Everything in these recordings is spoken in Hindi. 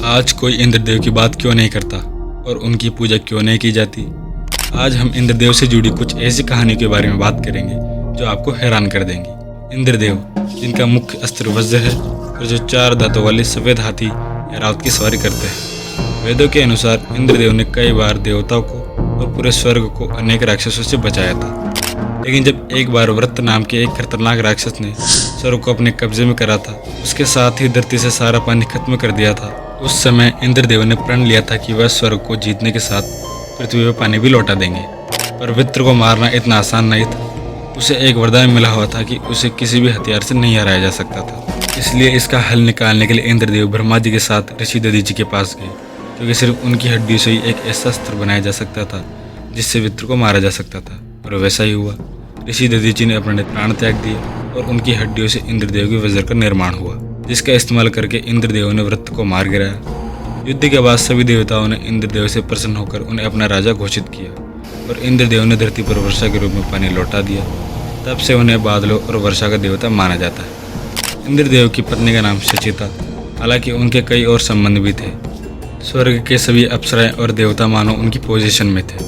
आज कोई इंद्रदेव की बात क्यों नहीं करता और उनकी पूजा क्यों नहीं की जाती। आज हम इंद्रदेव से जुड़ी कुछ ऐसी कहानियों के बारे में बात करेंगे जो आपको हैरान कर देंगी। इंद्रदेव, जिनका मुख्य अस्त्र वज्र है और जो 4 दांतों वाले सफ़ेद हाथी ऐरावत की सवारी करते हैं। वेदों के अनुसार इंद्रदेव ने कई बार देवताओं को और पूरे स्वर्ग को अनेक राक्षसों से बचाया था, लेकिन जब एक बार वृत्त नाम के एक खतरनाक राक्षस ने स्वर्ग को अपने कब्जे में करा था, उसके साथ ही धरती से सारा पानी खत्म कर दिया था। उस समय इंद्रदेव ने प्रण लिया था कि वह स्वर्ग को जीतने के साथ पृथ्वी पर पानी भी लौटा देंगे। पर वृत्र को मारना इतना आसान नहीं था। उसे एक वरदान मिला हुआ था कि उसे किसी भी हथियार से नहीं हराया जा सकता था। इसलिए इसका हल निकालने के लिए इंद्रदेव ब्रह्मा जी के साथ ऋषि दधीचि के पास गए, क्योंकि सिर्फ उनकी हड्डियों से ही एक ऐसा अस्त्र बनाया जा सकता था जिससे वृत्र को मारा जा सकता था। और वैसा ही हुआ। ऋषि दधीचि ने अपने प्राण त्याग दिए और उनकी हड्डियों से इंद्रदेव के वज्र का निर्माण हुआ, जिसका इस्तेमाल करके इंद्रदेव ने वृत्र को मार गिराया। युद्ध के बाद सभी देवताओं ने इंद्रदेव से प्रसन्न होकर उन्हें अपना राजा घोषित किया और इंद्रदेव ने धरती पर वर्षा के रूप में पानी लौटा दिया। तब से उन्हें बादलों और वर्षा का देवता माना जाता है। इंद्रदेव की पत्नी का नाम शची था। हालांकि उनके कई और संबंध भी थे। स्वर्ग के सभी अप्सराएं और देवता मानो उनकी पोजीशन में थे।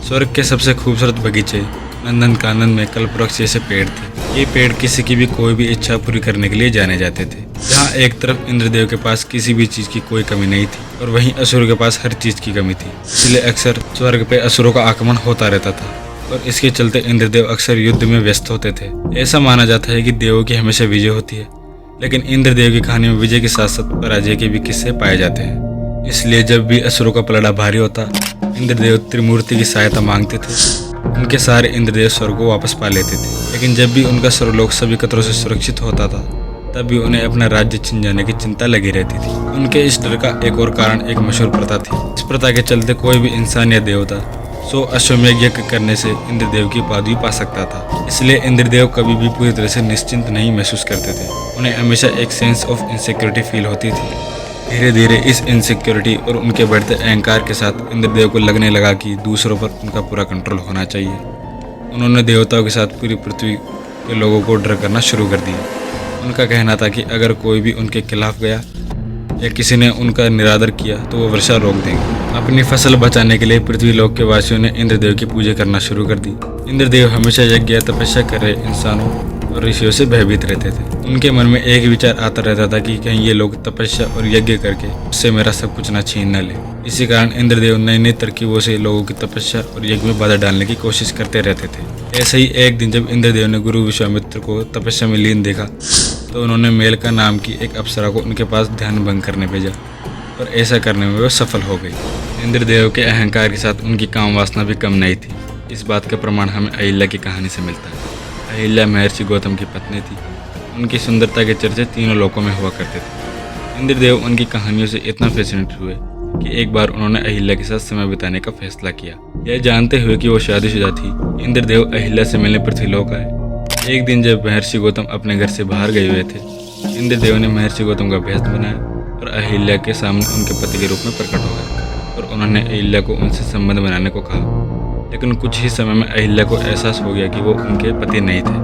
स्वर्ग के सबसे खूबसूरत बगीचे नंदन कानन में कल्पवृक्ष जैसे पेड़ थे। ये पेड़ किसी की भी कोई भी इच्छा पूरी करने के लिए जाने जाते थे। जहाँ एक तरफ इंद्रदेव के पास किसी भी चीज की कोई कमी नहीं थी और वहीं असुरों के पास हर चीज की कमी थी। इसलिए अक्सर स्वर्ग पे असुरों का आक्रमण होता रहता था और इसके चलते इंद्रदेव अक्सर युद्ध में व्यस्त होते थे। ऐसा माना जाता है कि देवों की हमेशा विजय होती है, लेकिन इंद्रदेव की कहानी में विजय के साथ साथ पराजय के भी किस्से पाए जाते हैं। इसलिए जब भी असुरों का पलड़ा भारी होता, इंद्रदेव त्रिमूर्ति की सहायता मांगते थे। उनके सारे इंद्रदेव स्वर्ग को वापस पा लेते थे, लेकिन जब भी उनका स्वर्गलोक सभी खतरों से सुरक्षित होता था, तब भी उन्हें अपना राज्य छिन जाने की चिंता लगी रहती थी। उनके इस डर का एक और कारण एक मशहूर प्रथा थी। इस प्रथा के चलते कोई भी इंसान या देवता 100 अश्वमेध यज्ञ करने से इंद्रदेव की पदवी पा सकता था। इसलिए इंद्रदेव कभी भी पूरी तरह से निश्चिंत नहीं महसूस करते थे। उन्हें हमेशा एक सेंस ऑफ इनसिक्योरिटी फील होती थी। धीरे धीरे इस इनसिक्योरिटी और उनके बढ़ते अहंकार के साथ इंद्रदेव को लगने लगा कि दूसरों पर उनका पूरा कंट्रोल होना चाहिए। उन्होंने देवताओं के साथ पूरी पृथ्वी के लोगों को डर करना शुरू कर दिया। उनका कहना था कि अगर कोई भी उनके खिलाफ गया या किसी ने उनका निरादर किया तो वो वर्षा रोक देंगे। अपनी फसल बचाने के लिए पृथ्वी लोक के वासियों ने इंद्रदेव की पूजा करना शुरू कर दी। इंद्रदेव हमेशा यज्ञ या तपस्या कर रहे इंसानों और ऋषियों से भयभीत रहते थे। उनके मन में एक विचार आता रहता था कि कहीं ये लोग तपस्या और यज्ञ करके उससे मेरा सब कुछ न छीन न ले। इसी कारण इंद्रदेव नई नई तरकीबों से लोगों की तपस्या और यज्ञ में बाधा डालने की कोशिश करते रहते थे। ऐसे ही एक दिन जब इंद्रदेव ने गुरु विश्वामित्र को तपस्या में लीन देखा, तो उन्होंने मेलका नाम की एक अप्सरा को उनके पास ध्यान भंग करने भेजा और ऐसा करने में वो सफल हो गई। इंद्रदेव के अहंकार के साथ उनकी काम वासना भी कम नहीं थी। इस बात का प्रमाण हमें अहिल्या की कहानी से मिलता है। अहिल्या महर्षि गौतम की पत्नी थी। उनकी सुंदरता के चर्चे तीनों लोकों में हुआ करते थे। इंद्रदेव उनकी कहानियों से इतना फैसिनेट हुए कि एक बार उन्होंने अहिल्या के साथ समय बिताने का फैसला किया। यह जानते हुए कि वो शादीशुदा थी, इंद्रदेव अहिल्या से मिलने पृथ्वीलोक आए। एक दिन जब महर्षि गौतम अपने घर से बाहर गए हुए थे, इंद्रदेव ने महर्षि गौतम का भेष बनाया और अहिल्या के सामने उनके पति के रूप में प्रकट हो गए और उन्होंने अहिल्या को उनसे संबंध बनाने को कहा। लेकिन कुछ ही समय में अहिल्या को एहसास हो गया कि वो उनके पति नहीं थे।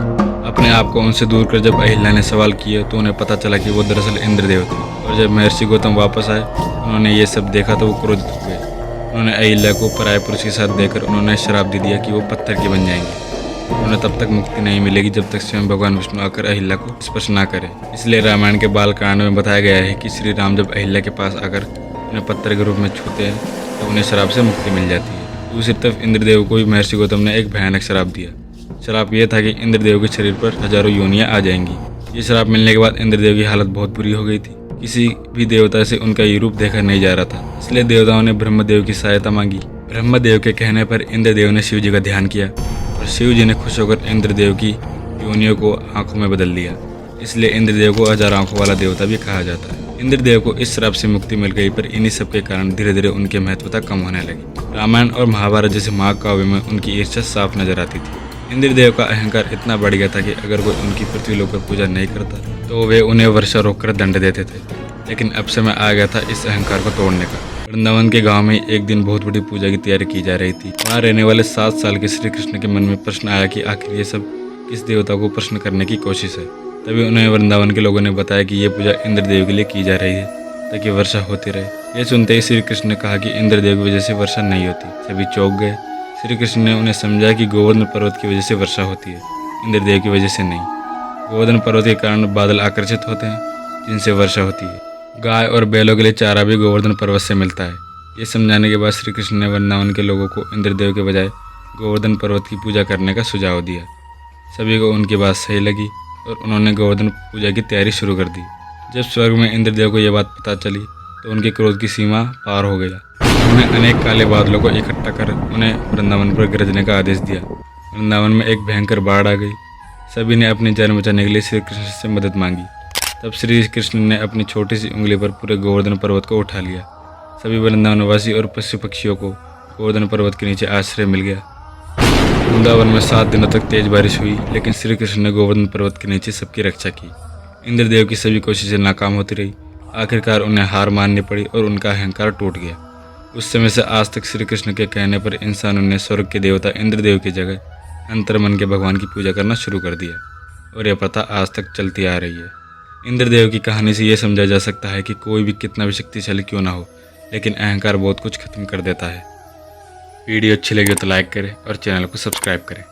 अपने आप को उनसे दूर कर जब अहिल्या ने सवाल किए तो उन्हें पता चला कि वो दरअसल इंद्रदेव थे। और जब महर्षि गौतम वापस आए, उन्होंने ये सब देखा तो वो क्रोधित हो गए। उन्होंने अहिल्या को पराये पुरुष के साथ देखकर उन्होंने श्राप दे दिया कि वो पत्थर की बन जाएंगे। उन्हें तब तक मुक्ति नहीं मिलेगी जब तक स्वयं भगवान विष्णु आकर अहिल्या को स्पर्श ना करें। इसलिए रामायण के बाल कांड में बताया गया है कि श्री राम जब अहिल्या के पास आकर उन्हें पत्थर के रूप में छूते हैं तो उन्हें श्राप से मुक्ति मिल जाती है। दूसरी तरफ इंद्रदेव को भी महर्षि गौतम ने एक भयानक श्राप दिया। श्राप यह था कि इंद्रदेव के शरीर पर हजारों योनियां आ जाएंगी। ये श्राप मिलने के बाद इंद्रदेव की हालत बहुत बुरी हो गई थी। किसी भी देवता से उनका ये रूप देखा नहीं जा रहा था। इसलिए देवताओं ने ब्रह्मदेव की सहायता मांगी। ब्रह्मदेव के कहने पर इंद्रदेव ने शिव जी का ध्यान किया और शिव जी ने खुश होकर इंद्रदेव की योनियों को आंखों में बदल दिया। इसलिए इंद्रदेव को 1000 आंखों वाला देवता भी कहा जाता है। इंद्रदेव को इस श्राप से मुक्ति मिल गई, पर इन्हीं सब के कारण धीरे धीरे उनकी महत्वता कम होने लगी। रामायण और महाभारत जैसे महाकाव्य में उनकी ईर्ष्या साफ नजर आती थी। इंद्रदेव का अहंकार इतना बढ़ गया था कि अगर कोई उनकी पृथ्वी लोक पर पूजा नहीं करता तो वे उन्हें वर्षा रोककर दंड देते थे। लेकिन अब समय आ गया था इस अहंकार को तोड़ने का। वृंदावन के गांव में एक दिन बहुत बड़ी पूजा की तैयारी की जा रही थी। वहाँ रहने वाले 7 साल के श्री कृष्ण के मन में प्रश्न आया कि आखिर ये सब किस देवता को प्रश्न करने की कोशिश है। तभी उन्हें वृंदावन के लोगों ने बताया कि ये पूजा इंद्रदेव के लिए की जा रही है। ताकि वर्षा होती रहे। ये सुनते ही श्री कृष्ण ने कहा कि इंद्रदेव की वजह से वर्षा नहीं होती। सभी चौंक गए। श्री कृष्ण ने उन्हें समझाया कि गोवर्धन पर्वत की वजह से वर्षा होती है, इंद्रदेव की वजह से नहीं। गोवर्धन पर्वत के कारण बादल आकर्षित होते हैं, जिनसे वर्षा होती है। गाय और बैलों के लिए चारा भी गोवर्धन पर्वत से मिलता है। ये समझाने के बाद श्री कृष्ण ने वृंदावन के लोगों को इंद्रदेव के बजाय गोवर्धन पर्वत की पूजा करने का सुझाव दिया। सभी को उनकी बात सही लगी और उन्होंने गोवर्धन पूजा की तैयारी शुरू कर दी। जब स्वर्ग में इंद्रदेव को यह बात पता चली तो उनके क्रोध की सीमा पार हो गया। उन्होंने अनेक काले बादलों को इकट्ठा कर उन्हें वृंदावन पर गरजने का आदेश दिया। वृंदावन में एक भयंकर बाढ़ आ गई। सभी ने अपनी जान बचाने के लिए श्री कृष्ण से मदद मांगी। तब श्री कृष्ण ने अपनी छोटी सी उंगली पर पूरे गोवर्धन पर्वत को उठा लिया। सभी वृंदावनवासी और पशु पक्षियों को गोवर्धन पर्वत के नीचे आश्रय मिल गया। वृंदावन में 7 दिनों तक तेज बारिश हुई, लेकिन श्री कृष्ण ने गोवर्धन पर्वत के नीचे सबकी रक्षा की। इंद्रदेव की सभी कोशिशें नाकाम होती रही। आखिरकार उन्हें हार माननी पड़ी और उनका अहंकार टूट गया। उस समय से आज तक श्री कृष्ण के कहने पर इंसानों ने स्वर्ग के देवता इंद्रदेव की जगह अंतर्मन के भगवान की पूजा करना शुरू कर दिया और यह प्रथा आज तक चलती आ रही है। इंद्रदेव की कहानी से यह समझा जा सकता है कि कोई भी कितना भी शक्तिशाली क्यों ना हो, लेकिन अहंकार बहुत कुछ खत्म कर देता है। वीडियो अच्छी लगी तो लाइक करें और चैनल को सब्सक्राइब करें।